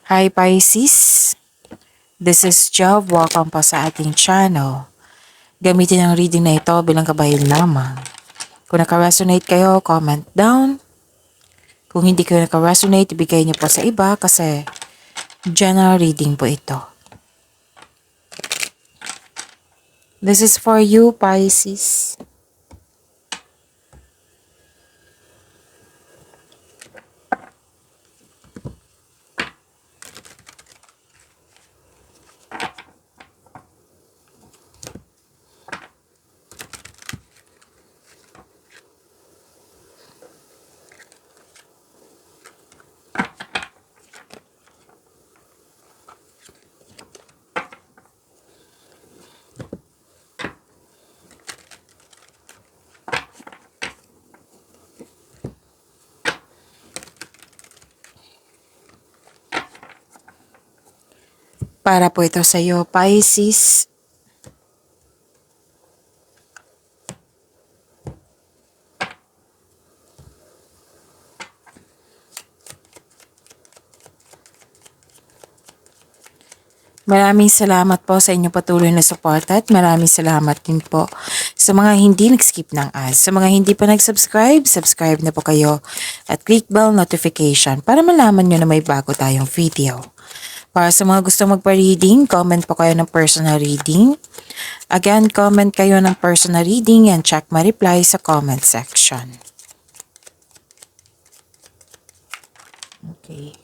Hi Pisces, this is Job. Welcome po sa ating channel. Gamitin ang reading na ito bilang kabayan lamang. Kung naka-resonate kayo, comment down. Kung hindi kayo naka-resonate, ibigay niyo po sa iba kasi general reading po ito. This is for you, Pisces. Para po ito sa iyo, Pisces. Maraming salamat po sa inyong patuloy na suporta at maraming salamat din po sa mga hindi nag-skip ng ads. Sa mga hindi pa nag-subscribe, subscribe na po kayo at click bell notification para malaman nyo na may bago tayong video. Para sa mga gusto magpa-reading, comment po kayo ng personal reading. Again, comment kayo ng personal reading and check my reply sa comment section. Okay.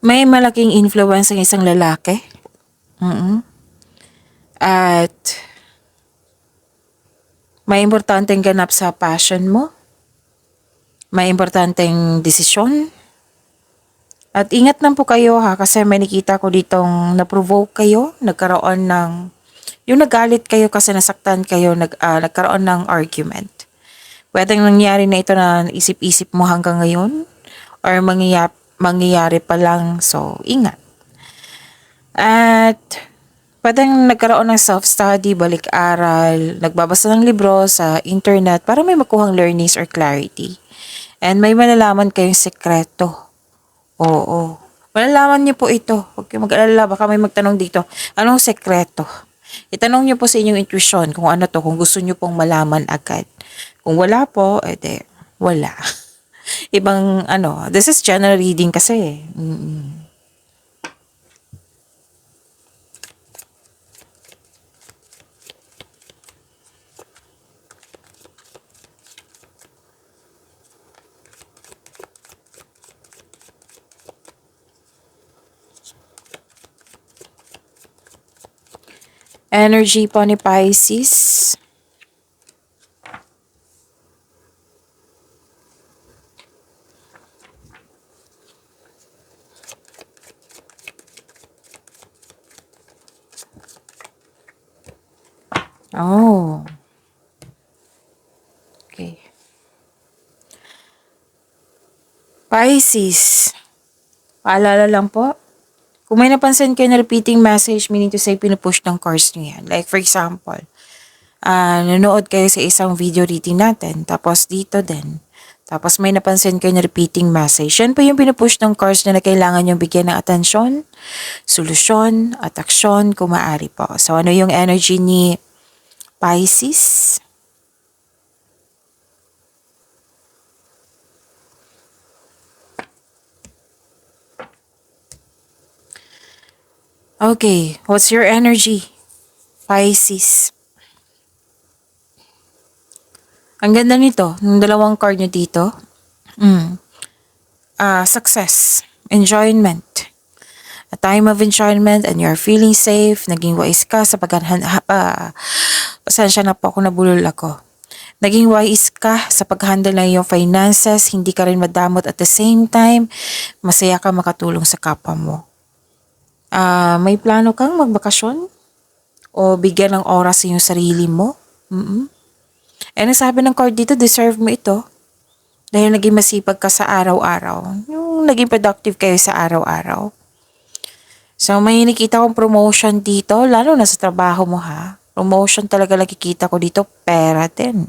May malaking influence ng isang lalaki. At may importanteng ganap sa passion mo. May importanteng desisyon. At ingat lang po kayo ha, kasi may nakita ko ditong na-provoke kayo, nagkaroon ng, yung nagalit kayo kasi nasaktan kayo, nagkaroon ng argument. Pwedeng nangyari na ito na isip-isip mo hanggang ngayon or mangyayari pa lang, so ingat. At pwedeng nagkaroon ng self-study, balik-aral, nagbabasa ng libro sa internet para may makuhang learnings or clarity. And may malalaman kayong sekreto. Oo. Malalaman niyo po ito. Huwag kayong mag-alala, baka may magtanong dito. Anong sekreto? Itanong niyo po sa inyong intuition kung ano to, kung gusto niyo pong malaman agad. Kung wala po, edi wala. Ibang this is general reading kasi. Energy po ni Pisces. Oh. Okay. Pisces. Paalala lang po. Kung may napansin kayo na repeating message, meaning to say pinupush ng cards nyo yan. Like for example, nanonood kayo sa isang video reading natin, tapos dito din. Tapos may napansin kayo na repeating message. Yan po yung pinupush ng cards na kailangan yung bigyan ng atensyon, solusyon, at aksyon kung maaari po. So ano yung energy ni Pisces? Okay, what's your energy, Pisces? Ang ganda nito, ng dalawang card nyo dito. Success, enjoyment. A time of enjoyment and you're feeling safe. Naging wise ka sa pasensya na po ako, nabulol ako. Naging wise ka sa pag-handle ng iyong finances. Hindi ka rin madamot at the same time. Masaya ka makatulong sa kapwa mo. May plano kang magbakasyon? O bigyan ng oras sa iyong sarili mo? Eh, nasabi ng card dito, deserve mo ito. Dahil naging masipag ka sa araw-araw. Yung naging productive kayo sa araw-araw. So, may nakita kong promotion dito, lalo na sa trabaho mo ha. Promotion talaga nakikita ko dito, pera din.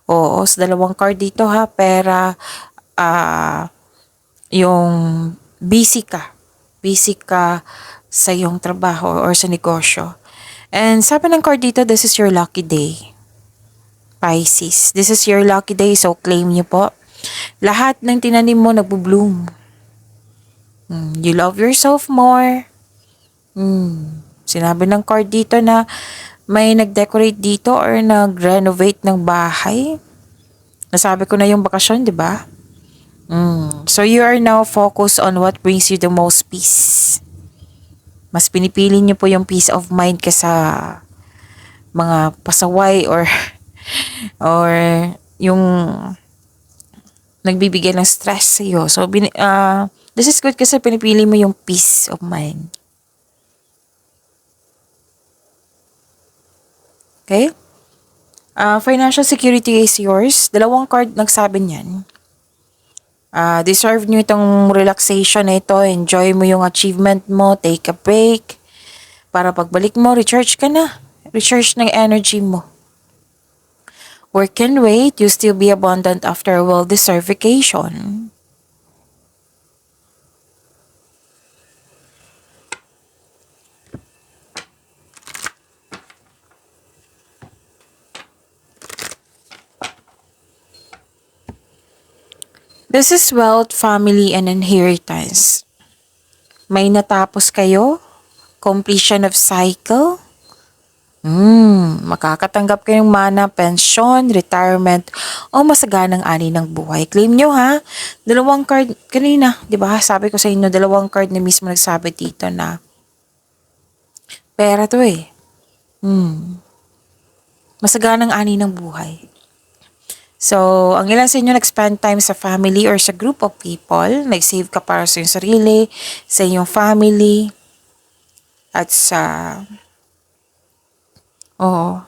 Oo, sa dalawang card dito ha, pera, ah, yung busy ka. Busy ka sa iyong trabaho or sa negosyo. And sabi ng card dito, this is your lucky day. Pisces, this is your lucky day, so claim niyo po. Lahat ng tinanim mo nagbo-bloom. You love yourself more. Sinabi ng card dito na may nag-decorate dito or nag-renovate ng bahay. Nasabi ko na yung bakasyon, di ba? So you are now focused on what brings you the most peace. Mas pinipili niyo po yung peace of mind kaysa mga pasaway or yung nagbibigay ng stress sa iyo. So this is good kasi pinipili mo yung peace of mind. Okay? Financial security is yours. Dalawang card nagsabi niyan. Deserve nyo itong relaxation na ito. Enjoy mo yung achievement mo. Take a break. Para pagbalik mo, recharge ka na. Recharge ng energy mo. Work and wait. You still be abundant after a well-deserved vacation. This is wealth, family, and inheritance. May natapos kayo? Completion of cycle? Makakatanggap kayong mana, pensyon, retirement, o masaganang ani ng buhay. Claim nyo ha. Dalawang card, kanina, di ba? Sabi ko sa inyo, dalawang card na mismo nagsabi dito na pera to eh. Masaganang ani ng buhay. So, ang ilan sa inyo nag-spend time sa family or sa group of people, nag-save ka para sa iyong sarili, sa iyong family, at sa... Oo.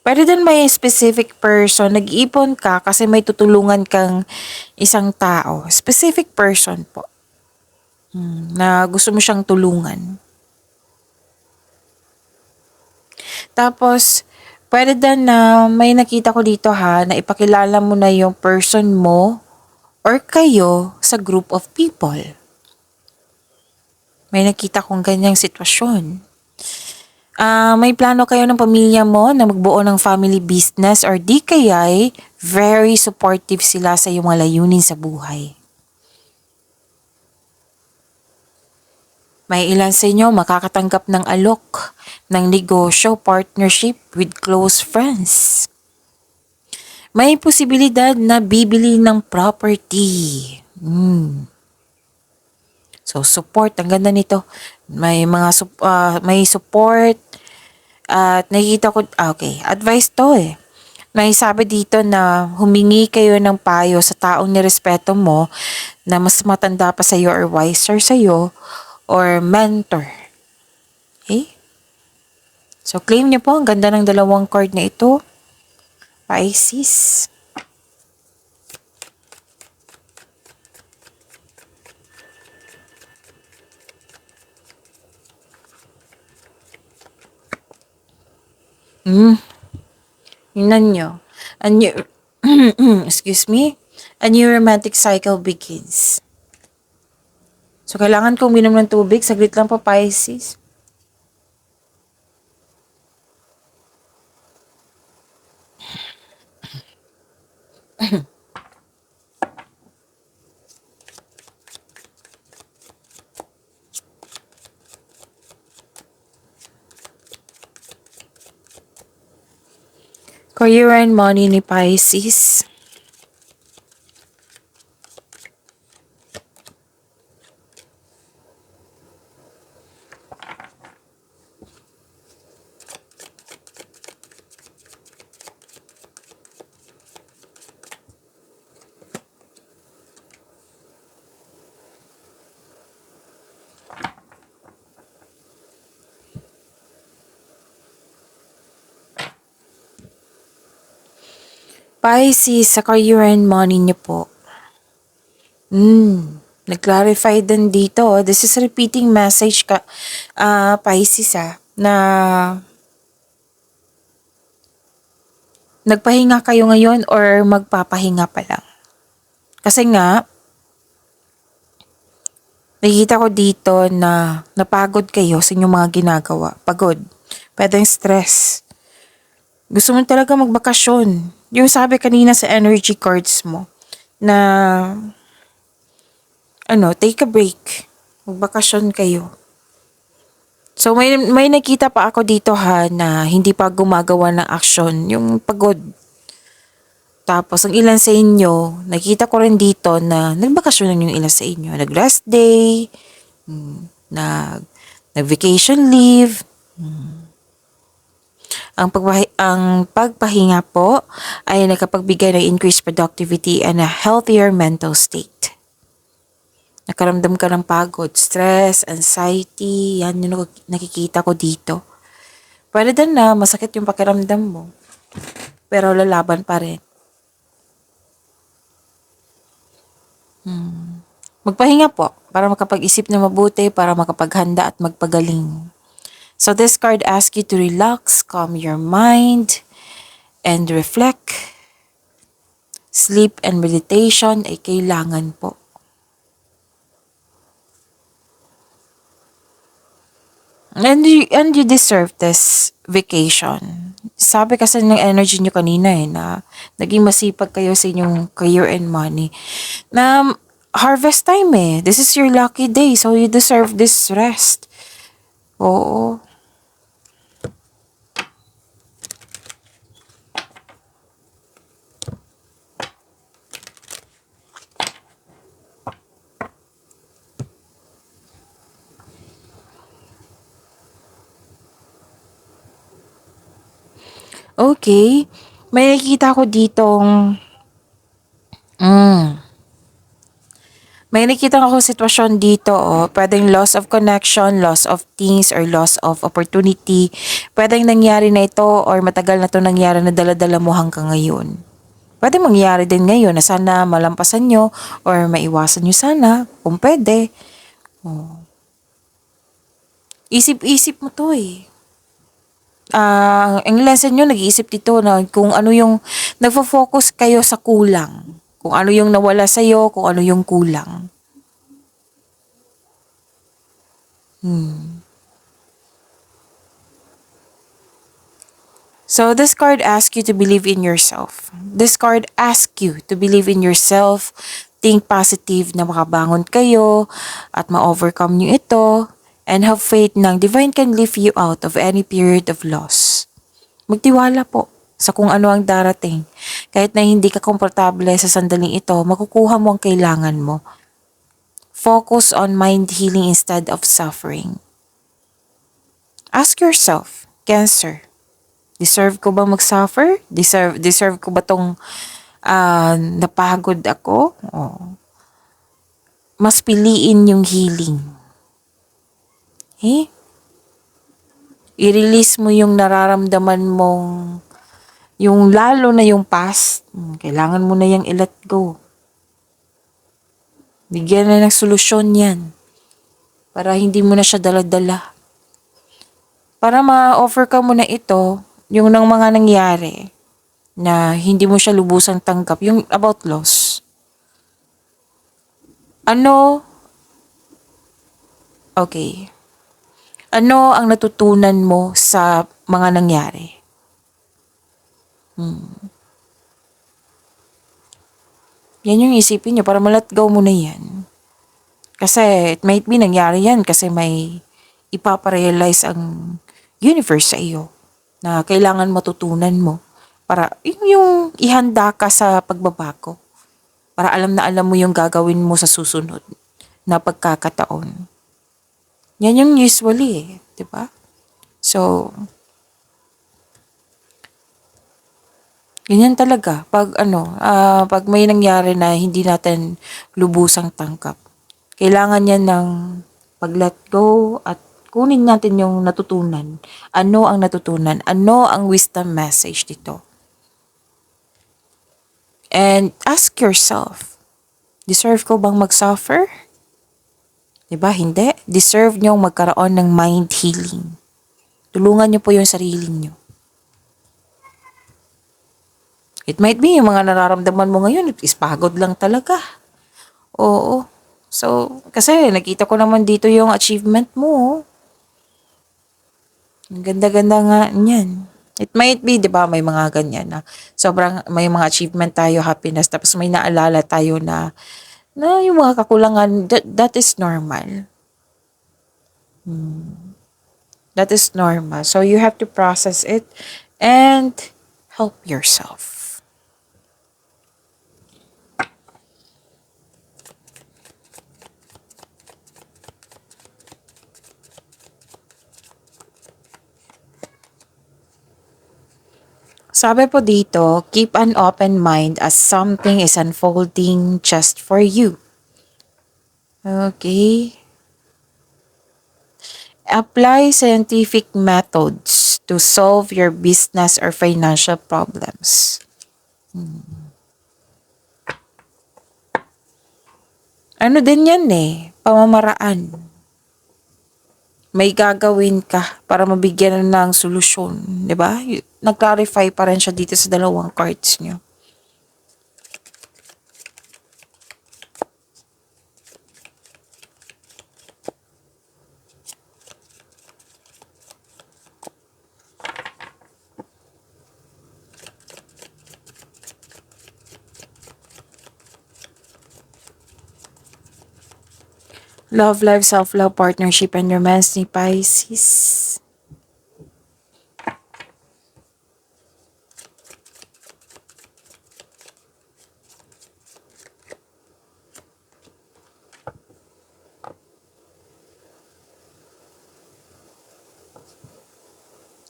Pwede din may specific person, nag-ipon ka kasi may tutulungan kang isang tao. Specific person po. Na gusto mo siyang tulungan. Tapos, pwede din na may nakita ko dito ha, na ipakilala mo na yung person mo or kayo sa group of people. May nakita kong ganyang sitwasyon. May plano kayo ng pamilya mo na magbuo ng family business or di kaya'y very supportive sila sa iyong mga layunin sa buhay. May ilan sa inyo makakatanggap ng alok, ng negosyo, partnership with close friends. May posibilidad na bibili ng property. So, support. Ang ganda nito. May may support. At nakikita ko, okay, advice to eh. May sabi dito na humingi kayo ng payo sa taong nirespeto mo na mas matanda pa sa'yo or wiser sa'yo or mentor. Okay? So, claim niyo po. Ang ganda ng dalawang card na ito. Pisces. Tingnan nyo. A new, excuse me, a new romantic cycle begins. So, kailangan kong minom ng tubig. Saglit lang po, Pisces. Career and money ni Pisces. Pisces, sa career and money niyo po. Nag-clarify din dito. This is repeating message Pisces na nagpahinga kayo ngayon or magpapahinga pa lang. Kasi nga, nakikita ko dito na napagod kayo sa inyong mga ginagawa. Pagod. Pwedeng stress. Gusto mo talaga magbakasyon. Yung sabi kanina sa energy cards mo na take a break. Magbakasyon kayo. So may nakita pa ako dito na hindi pa gumagawa ng aksyon, yung pagod. Tapos ang ilan sa inyo, nakita ko rin dito na nagbakasyon yung ilan sa inyo. Nag-rest day, nag-vacation leave. Ang pagpahinga po ay nakapagbigay ng increased productivity and a healthier mental state. Nakaramdam ka ng pagod, stress, anxiety, yan yung nakikita ko dito. Pwede din na masakit yung pakiramdam mo, pero lalaban pa rin. Magpahinga po para makapag-isip na mabuti, para makapaghanda at magpagaling. So this card asks you to relax, calm your mind, and reflect. Sleep and meditation ay kailangan po. And you deserve this vacation. Sabi kasi ng energy nyo kanina na naging masipag kayo sa inyong career and money. Na harvest time This is your lucky day, so you deserve this rest. Oo. Okay. May nakikita ko ditong may nakita ako sitwasyon dito pwedeng loss of connection, loss of things, or loss of opportunity. Pwedeng nangyari na ito or matagal na ito nangyari na dala-dala mo hanggang ngayon. Pwede mangyari din ngayon na sana malampasan nyo or maiwasan nyo sana kung pwede. Isip-isip mo to ang lesson nyo, nag-iisip dito na kung ano yung nagfo-focus kayo sa kulang. Kung ano yung nawala sa'yo, kung ano yung kulang. So this card asks you to believe in yourself. This card asks you to believe in yourself, think positive na makabangon kayo at ma-overcome nyo ito, and have faith na divine can lift you out of any period of loss. Magtiwala po sa kung ano ang darating. Kahit na hindi ka komportable sa sandaling ito, makukuha mo ang kailangan mo. Focus on mind healing instead of suffering. Ask yourself, Cancer, deserve ko ba mag-suffer? Deserve ko ba tong napagod ako? Mas piliin yung healing. I-release mo yung nararamdaman mong yung lalo na yung past. Kailangan mo na yung i-let go. Bigyan na ng solusyon yan. Para hindi mo na siya dala-dala. Para ma-offer ka mo na ito, yung ng mga nangyari na hindi mo siya lubusang tanggap, yung about loss. Okay. Ano ang natutunan mo sa mga nangyari? Yan yung isipin nyo para ma-let go mo na yan. Kasi it might be nangyari yan kasi may ipaparealize ang universe sa iyo na kailangan matutunan mo para yung ihanda ka sa pagbabago. Para alam na alam mo yung gagawin mo sa susunod na pagkakataon. Yan yung usually di ba? So, ganyan talaga pag may nangyari na hindi natin lubusang tangkap. Kailangan yan ng pag-let go at kunin natin yung natutunan. Ano ang natutunan? Ano ang wisdom message dito? And ask yourself, deserve ko bang mag-suffer? Diba? Hindi. Deserve nyo magkaroon ng mind healing. Tulungan nyo po yung sarili nyo. It might be yung mga nararamdaman mo ngayon is pagod lang talaga. Oo. So, kasi nakita ko naman dito yung achievement mo. Ang ganda-ganda nga niyan. It might be, di ba, may mga ganyan na sobrang may mga achievement tayo, happiness, tapos may naalala tayo na yung mga kakulangan, that is normal. That is normal. So, you have to process it and help yourself. Sabi po dito, keep an open mind as something is unfolding just for you. Okay. Apply scientific methods to solve your business or financial problems. Ano din yan pamamaraan. May gagawin ka para mabigyan ng solusyon, di ba? Nag-clarify pa rin siya dito sa dalawang cards niyo. Love life, self-love, partnership, and romance ni Pisces.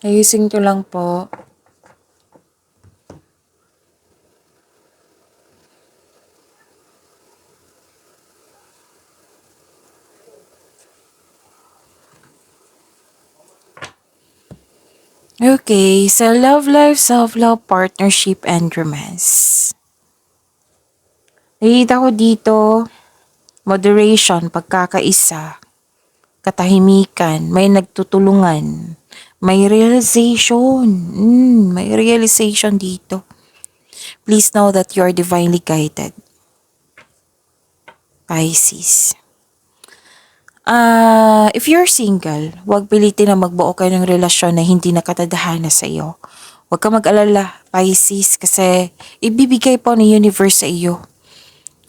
Ayusin ko lang po. Okay, so love life, self-love, partnership, and romance. Nakita ko dito, moderation, pagkakaisa, katahimikan, may nagtutulungan, may realization. May realization dito. Please know that you are divinely guided. Pisces. If you're single, huwag pilitin na magbuo kayo ng relasyon na hindi nakatadhana sa iyo. Huwag ka mag-alala, Pisces, kasi ibibigay po ni universe sa iyo.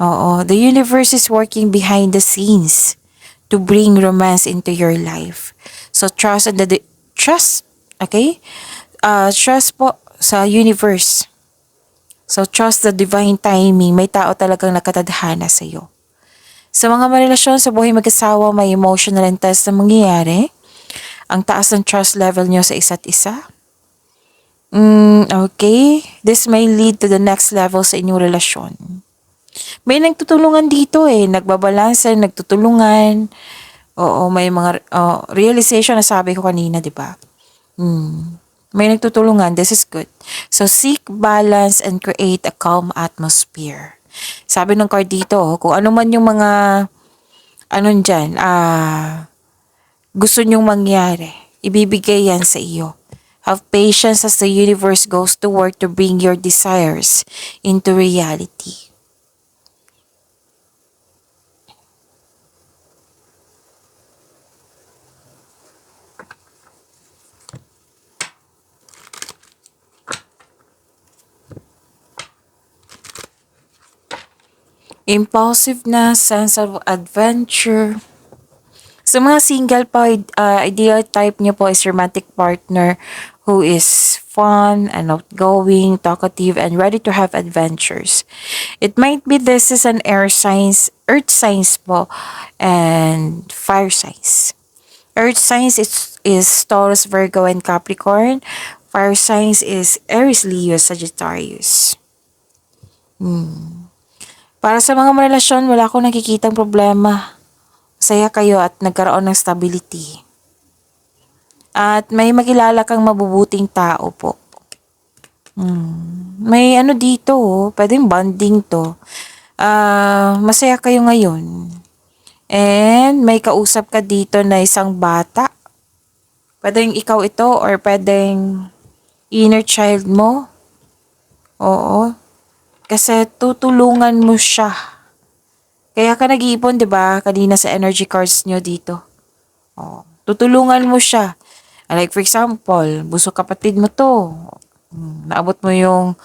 Oo, the universe is working behind the scenes to bring romance into your life. So trust in trust, okay? Trust po sa universe. So trust the divine timing. May tao talagang nakatadhana sa iyo. Sa mga marelasyon sa buhay mag-asawa, may emotional intense na mangyayari. Ang taas ng trust level nyo sa isa't isa. Okay. This may lead to the next level sa inyong relasyon. May nagtutulungan dito nagbabalanse, nagtutulungan. Oo, may mga realization na sabi ko kanina, di ba? May nagtutulungan, this is good. So seek balance and create a calm atmosphere. Sabi ng card dito, kung ano man yung mga dyan, gusto nyong mangyari, ibibigay yan sa iyo. Have patience as the universe goes to work to bring your desires into reality. Impulsiveness, sense of adventure. Sa mga single po, ideal type niyo po is romantic partner who is fun and outgoing, talkative, and ready to have adventures. It might be this is an air signs, earth signs po, and fire signs. Earth signs is Taurus, Virgo, and Capricorn. Fire signs is Aries, Leo, Sagittarius. Para sa mga relasyon, wala akong nakikitang problema. Masaya kayo at nagkaroon ng stability. At may makilala kang mabubuting tao po. May dito, pwedeng bonding to. Masaya kayo ngayon. And may kausap ka dito na isang bata. Pwedeng ikaw ito or pwedeng inner child mo. Oo. Kasi tutulungan mo siya. Kaya ka nag-iipon, 'di ba? Kanina sa energy cards nyo dito. Oo. Tutulungan mo siya. Like for example, buso kapatid mo 'to. Naabot mo yung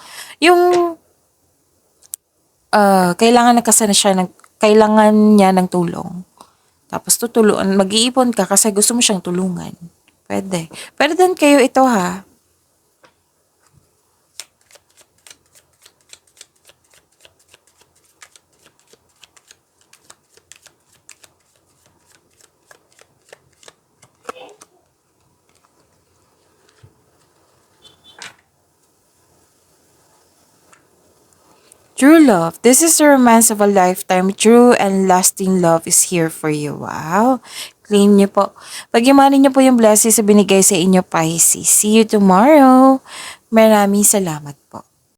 kailangan na kasi na siya kailangan niya ng tulong. Tapos tutulungan, mag-iipon ka kasi gusto mo siyang tulungan. Pwede. Pwede din kayo ito ha. True love. This is the romance of a lifetime. True and lasting love is here for you. Wow. Claim niyo po. Pagyamanin niyo po yung blessings na binigay sa inyo, Pisces. See you tomorrow. Maraming salamat po.